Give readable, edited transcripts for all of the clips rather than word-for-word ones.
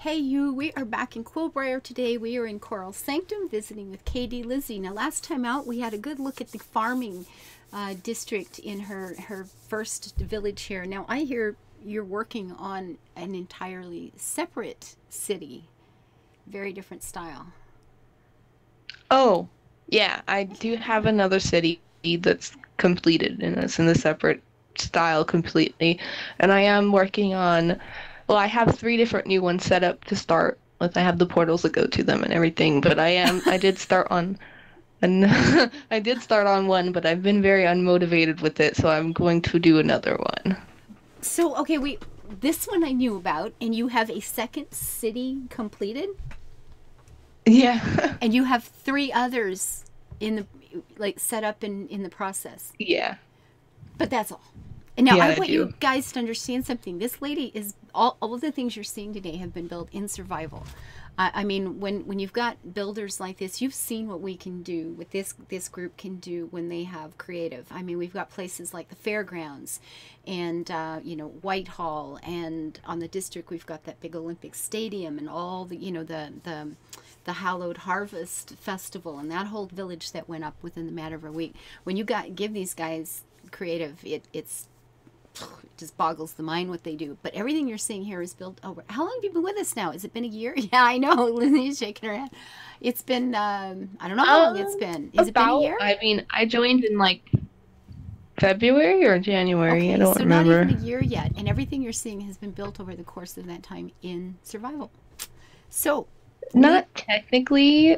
Hey you, we are back in Quillbriar today. We are in Coral Sanctum visiting with Katie Lizzie. Now last time out we had a good look at the farming district in her first village here. Now I hear you're working on an entirely separate city. Very different style. Oh, yeah, I do have another city that's completed and it's in the separate style completely. And I am working on, well, I have three different new ones set up to start with. I have the portals that go to them and everything, but I did start on and I did start on one, but I've been very unmotivated with it, so I'm going to do another one. So okay, this one I knew about, and you have a second city completed, Yeah. and you have three others in the like set up in the process. Yeah. But that's all. And now Yeah, I I want you do. guys to understand something. This lady is all of the things you're seeing today have been built in survival. I mean, when you've got builders like this, you've seen what we can do, what this group can do when they have creative. I mean, we've got places like the fairgrounds, and Whitehall, and on the district we've got that big Olympic stadium, and all the the Hallowed Harvest Festival, and that whole village that went up within the matter of a week. When you give these guys creative, it just boggles the mind what they do. But everything you're seeing here is built over. How long have you been with us now? Has it been a year? Yeah, I know. Lizzie's shaking her head. It's been, I don't know how long it's been. Has it been a About, year? I mean, I joined in like February or January, I Okay, don't so not even a remember. year yet. And everything you're seeing has been built over the course of that time in survival. So, lead. Not technically,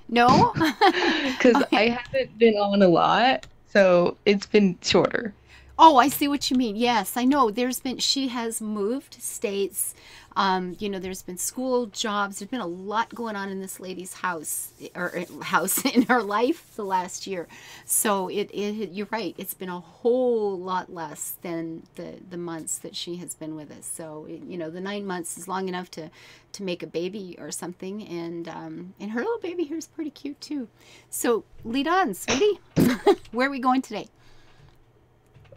No? because Okay. I haven't been on a lot, so it's been shorter. Oh, I see what you mean. Yes, I know. She has moved states. There's been school, jobs. There's been a lot going on in this lady's house or house in her life the last year. So you're right. It's been a whole lot less than the months that she has been with us. So, the 9 months is long enough to make a baby or something. And her little baby here is pretty cute too. So lead on, sweetie. Where are we going today?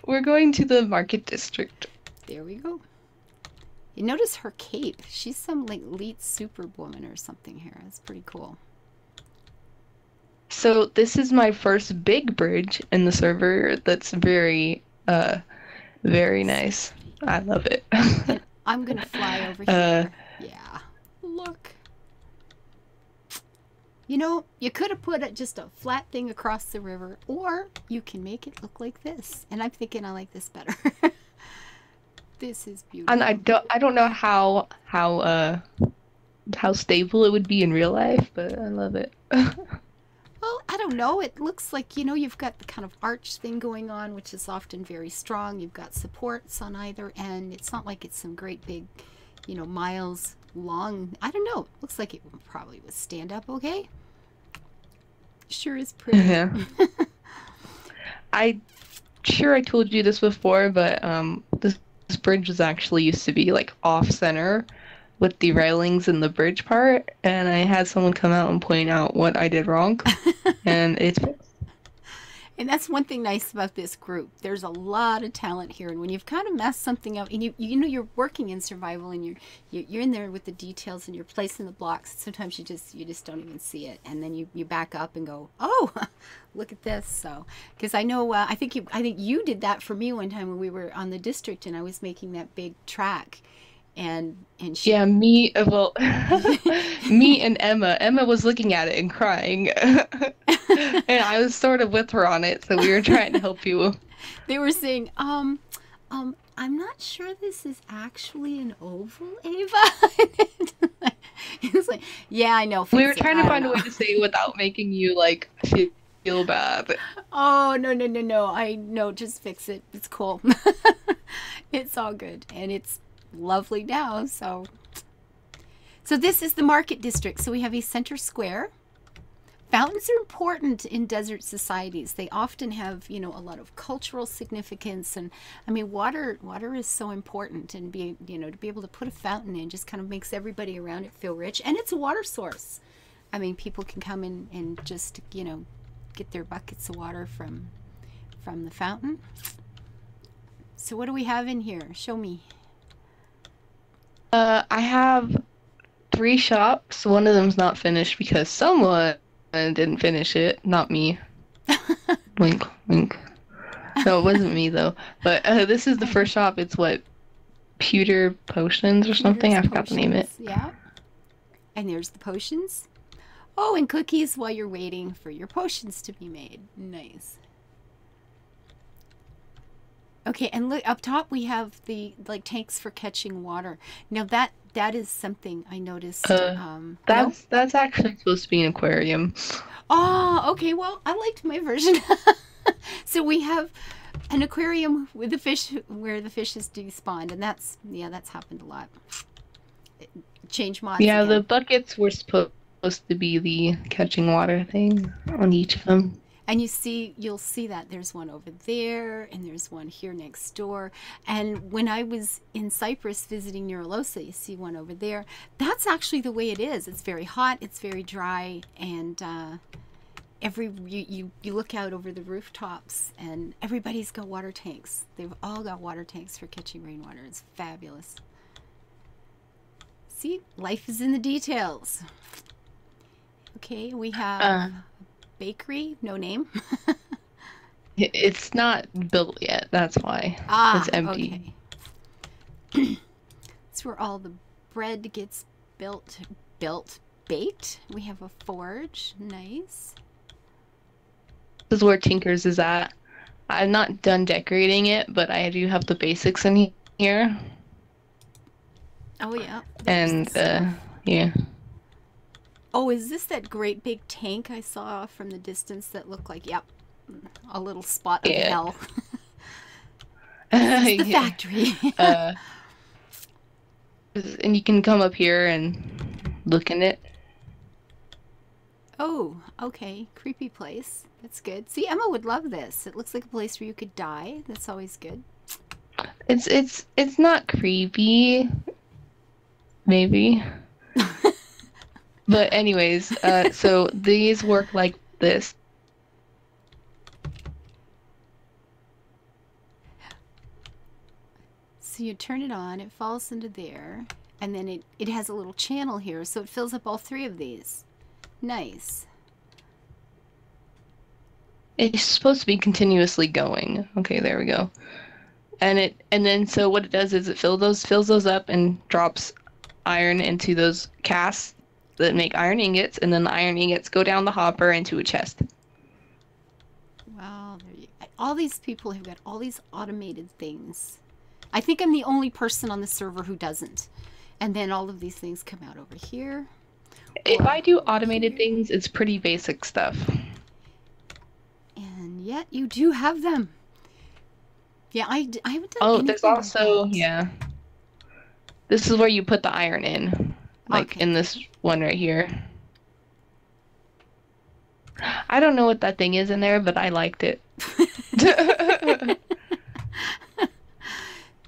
We're going to the market district. There we go. You notice her cape. She's some like elite superwoman or something here. It's pretty cool. So this is my first big bridge in the server that's very nice. I love it. And I'm gonna fly over Uh, here. Yeah. Look. You could have put just a flat thing across the river, or you can make it look like this. And I'm thinking I like this better. This is and beautiful. I don't know how stable it would be in real life, but I love it. Well, I don't know. It looks like, you've got the kind of arch thing going on, which is often very strong. You've got supports on either end. It's not like it's some great big, miles long. I don't know. Looks like it would probably would stand up okay. Sure is pretty. Yeah. I sure I told you this before, but this bridge was actually used to be like off center with the railings in the bridge part, and I had someone come out and point out what I did wrong, and it's fixed. And that's one thing nice about this group. There's a lot of talent here, and when you've kind of messed something up, and you're working in survival, and you're in there with the details, and you're placing the blocks. Sometimes you just don't even see it, and then you back up and go, oh, look at this. So because I know I think you did that for me one time when we were on the district, and I was making that big track, and she. Yeah, well, me and Emma. Emma was looking at it and crying, and I was sort of with her on it, so we were trying to help you. They were saying, I'm not sure this is actually an oval, Ava. It's like, yeah, I know, We fix were it. trying to I don't find a way know. to say it without making you like feel bad. Oh, no, no, no, no. I know, just fix it. It's cool. It's all good. And it's lovely now. So this is the market district. So we have a center square. Fountains are important in desert societies. They often have, a lot of cultural significance, and I mean, water is so important, and to be able to put a fountain in just kind of makes everybody around it feel rich, and it's a water source. I mean, people can come in and just, get their buckets of water from the fountain. So what do we have in here? Show me. I have 3 shops. One of them's not finished because someone didn't finish it, not me. Wink, wink. No, it wasn't me though. But this is the first shop. It's what, Pewter Potions or something? I forgot to name it. Yeah. And there's the potions. Oh, and cookies while you're waiting for your potions to be made. Nice. Okay, and look up top we have the tanks for catching water. Now that is something I noticed. That's actually supposed to be an aquarium. Oh, okay. Well, I liked my version. So we have an aquarium with the fish where the fishes despawned, and that's happened a lot. Change mods. Yeah, again. the buckets were supposed to be the catching water thing on each of them. And you'll see that there's one over there, and there's one here next door. And when I was in Cyprus visiting Neurolosa, you see one over there. That's actually the way it is. It's very hot, it's very dry, and you look out over the rooftops, and everybody's got water tanks. They've all got water tanks for catching rainwater. It's fabulous. See, life is in the details. Okay, we have bakery, no name. It's not built yet, that's why. It's empty. Okay. It's where all the bread gets baked. We have a forge, nice. This is where Tinker's is at. I'm not done decorating it, but I do have the basics in here. Oh yeah. And yeah. Oh, is this that great big tank I saw from the distance that looked like, yep, a little spot of hell? This is the factory. And you can come up here and look in it. Oh, okay. Creepy place. That's good. See, Emma would love this. It looks like a place where you could die. That's always good. It's not creepy. Maybe. But anyways, so these work like this. So you turn it on, it falls into there, and then it has a little channel here, so it fills up all 3 of these. Nice. It's supposed to be continuously going. Okay, there we go. And then so what it does is it fills those up and drops iron into those casts that make iron ingots, and then the iron ingots go down the hopper into a chest. Wow, all these people have got all these automated things. I think I'm the only person on the server who doesn't. And then all of these things come out over here. If I do automated things, it's pretty basic stuff. And yet you do have them. Yeah, I haven't done anything. Oh, there's also, yeah. This is where you put the iron in. Like in this one right here. I don't know what that thing is in there, but I liked it.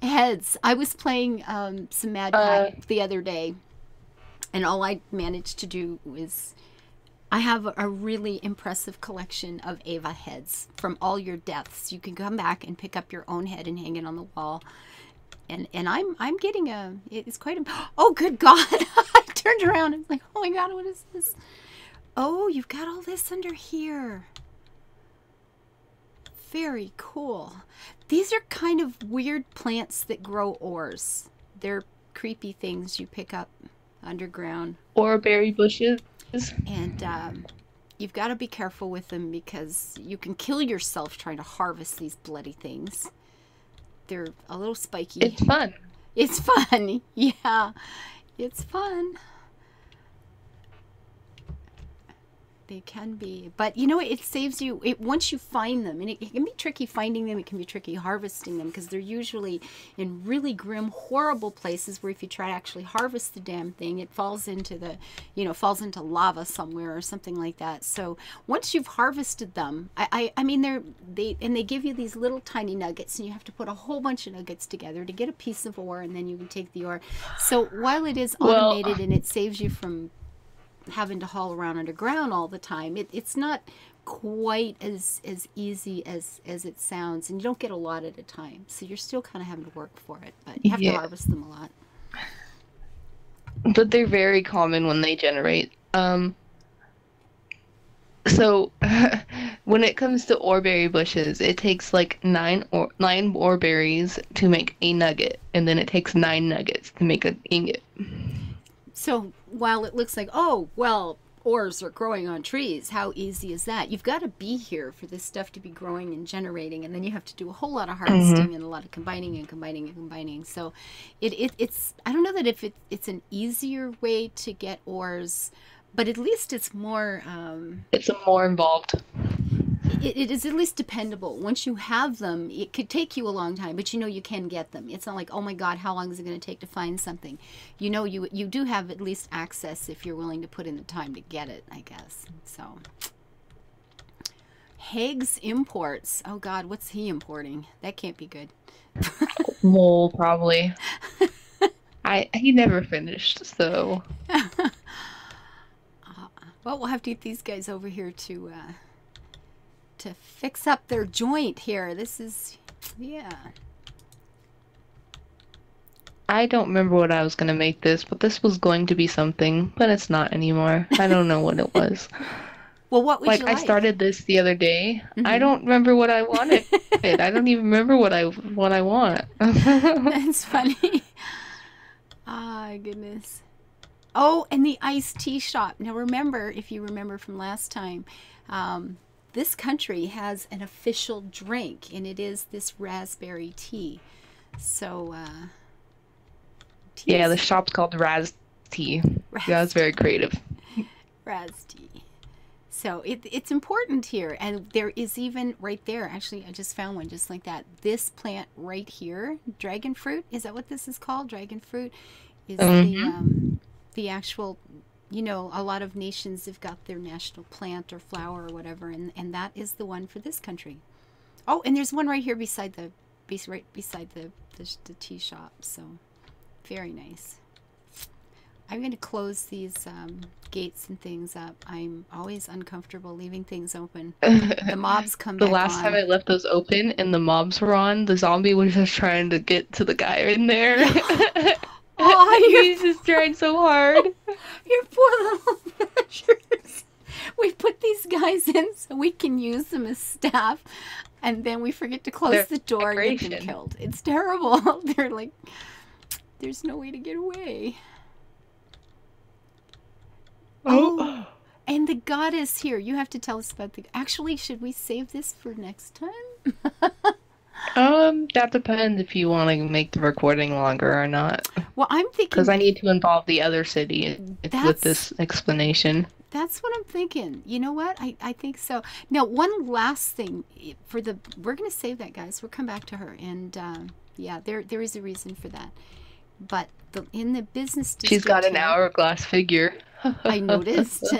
Heads. I was playing some Mad Pack the other day, and all I managed to do was I have a really impressive collection of Ava heads from all your deaths. You can come back and pick up your own head and hang it on the wall. And I'm getting it's quite a, oh good God. I turned around and was like, oh my God, what is this? Oh, you've got all this under here. Very cool. These are kind of weird plants that grow ores. They're creepy things you pick up underground. Or berry bushes. And you've got to be careful with them because you can kill yourself trying to harvest these bloody things. They're a little spiky. It's fun. It's fun. Yeah, it's fun. They can be, but you know, it saves you once you find them, and it can be tricky finding them. It can be tricky harvesting them because they're usually in really grim, horrible places where if you try to actually harvest the damn thing, it falls into the, falls into lava somewhere or something like that. So once you've harvested them, I mean, they give you these little tiny nuggets, and you have to put a whole bunch of nuggets together to get a piece of ore, and then you can take the ore. So while it is automated and it saves you from having to haul around underground all the time, it's not quite as easy as it sounds, and you don't get a lot at a time, so you're still kind of having to work for it, but you have to harvest them a lot. but they're very common when they generate. So when it comes to oreberry bushes, it takes like nine oreberries to make a nugget, and then it takes 9 nuggets to make an ingot. So while it looks like, oh, well, ores are growing on trees, how easy is that? You've got to be here for this stuff to be growing and generating, and then you have to do a whole lot of harvesting and a lot of combining and combining and combining. So it's I don't know that if it's an easier way to get ores, but at least it's more It's a more involved. it is at least dependable. Once you have them, it could take you a long time, but you know you can get them. It's not like, oh my God, how long is it going to take to find something? You know, you do have at least access if you're willing to put in the time to get it, I guess. So, Haig's Imports. Oh God, what's he importing? That can't be good. Mole, probably. He never finished, so. Well, we'll have to get these guys over here to fix up their joint here. This is, yeah. I don't remember what I was going to make this, but this was going to be something, but it's not anymore. I don't know what it was. Well, what would you like? I started this the other day. I don't remember what I wanted. I don't even remember what I want. That's funny. Ah, goodness. Oh, and the iced tea shop. Now remember, if you remember from last time, this country has an official drink, and it is this raspberry tea. So, yeah, the shop's called Raz Tea. Yeah, it's very creative. Raz tea. So it's important here, and there is even right there. Actually, I just found one just like that. This plant right here, dragon fruit. Is that what this is called? Dragon fruit is the actual. You know, a lot of nations have got their national plant or flower or whatever, and that is the one for this country. Oh, and there's one right here beside the tea shop. So very nice. I'm going to close these gates and things up. I'm always uncomfortable leaving things open. The mobs come back on. The last time I left those open and the mobs were on, the zombie was just trying to get to the guy in there. Oh, he's just trying so hard. Your poor little villagers. We put these guys in so we can use them as staff, and then we forget to close the door and get them killed. It's terrible. They're like, there's no way to get away. Oh, and the goddess here. You have to tell us about the... Actually, should we save this for next time? That depends if you want to make the recording longer or not. Well, I'm thinking... Because I need to involve the other city with this explanation. That's what I'm thinking. You know what? I think so. Now, one last thing. We're going to save that, guys. We'll come back to her. And, yeah, there is a reason for that. But in the business district... She's got an hourglass figure. I noticed.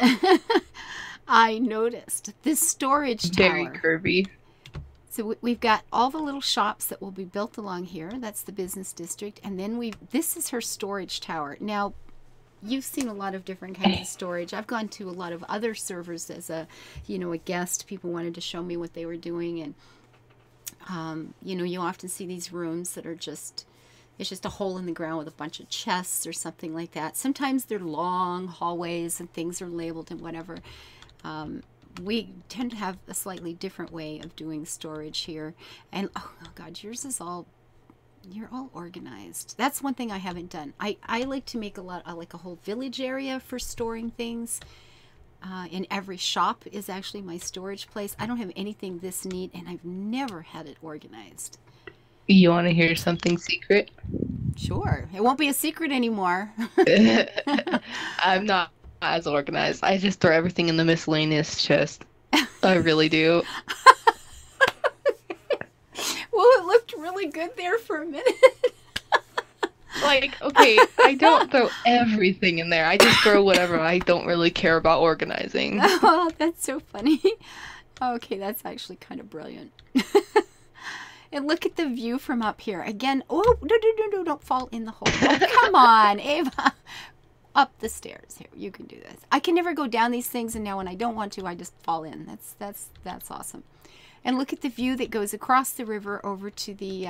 I noticed. This storage tower. Very curvy. So we've got all the little shops that will be built along here. That's the business district. And then this is her storage tower. Now, you've seen a lot of different kinds of storage. I've gone to a lot of other servers as a guest. People wanted to show me what they were doing. And, you often see these rooms that are just, it's just a hole in the ground with a bunch of chests or something like that. Sometimes they're long hallways and things are labeled and whatever. We tend to have a slightly different way of doing storage here. And oh God, you're all organized. That's one thing I haven't done. I like to make a whole village area for storing things. In every shop is actually my storage place. I don't have anything this neat, and I've never had it organized. You want to hear something secret? Sure. It won't be a secret anymore. I'm not as organized. I just throw everything in the miscellaneous chest. I really do. Well, it looked really good there for a minute. Like, okay, I don't throw everything in there. I just throw whatever I don't really care about organizing. Oh, that's so funny. Okay, that's actually kind of brilliant. And look at the view from up here. Again, oh, no, don't fall in the hole. Oh, come on, Ava. Up the stairs here. You can do this. I can never go down these things, and now when I don't want to, I just fall in. That's awesome. And look at the view that goes across the river over to the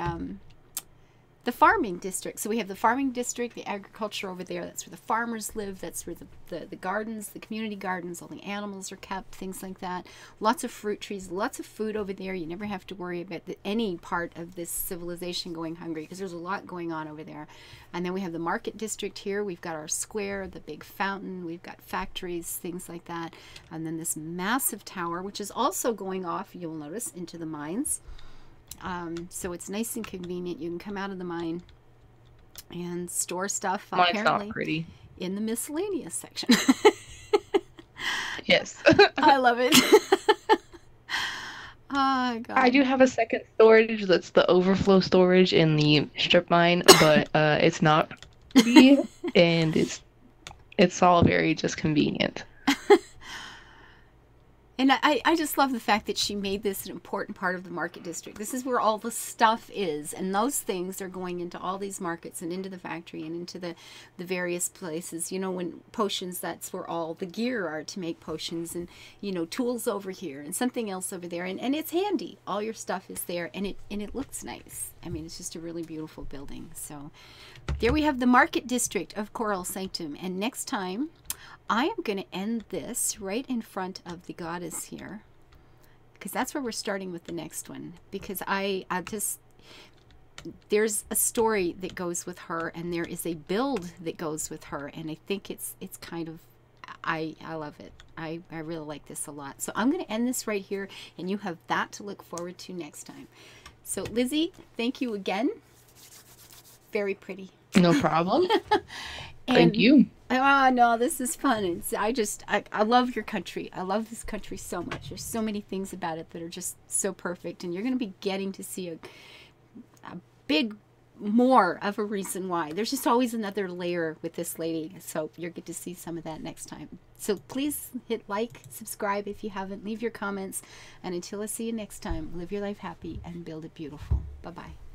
the farming district. So we have the farming district, the agriculture over there. That's where the farmers live. That's where the gardens, the community gardens, all the animals are kept, things like that. Lots of fruit trees, lots of food over there. You never have to worry about any part of this civilization going hungry, because there's a lot going on over there. And then we have the market district here. We've got our square, the big fountain. We've got factories, things like that. And then this massive tower, which is also going off, you'll notice, into the mines. So it's nice and convenient. You can come out of the mine and store stuff, apparently, not pretty. in the miscellaneous section. Yes. I love it. Oh, God. I do have a second storage that's the overflow storage in the strip mine, but it's not pretty, and it's all very just convenient. And I just love the fact that she made this an important part of the market district. This is where all the stuff is, and those things are going into all these markets and into the factory and into the various places. You know, when potions, that's where all the gear are to make potions, and, you know, tools over here and something else over there. And it's handy. All your stuff is there, and it looks nice. I mean, it's just a really beautiful building. So there we have the market district of Coral Sanctum. And next time, I am going to end this right in front of the goddess here, because that's where we're starting with the next one, because I just, there's a story that goes with her, and there is a build that goes with her, and I think it's kind of, I love it. I really like this a lot. So I'm going to end this right here, and you have that to look forward to next time. So Lizzie, thank you again. Very pretty. No problem. Thank you. Oh, no, this is fun. I love your country. I love this country so much. There's so many things about it that are just so perfect. And you're going to be getting to see a big more of a reason why. There's just always another layer with this lady. So you'll get to see some of that next time. So please hit like, subscribe if you haven't. Leave your comments. And until I see you next time, live your life happy and build it beautiful. Bye-bye.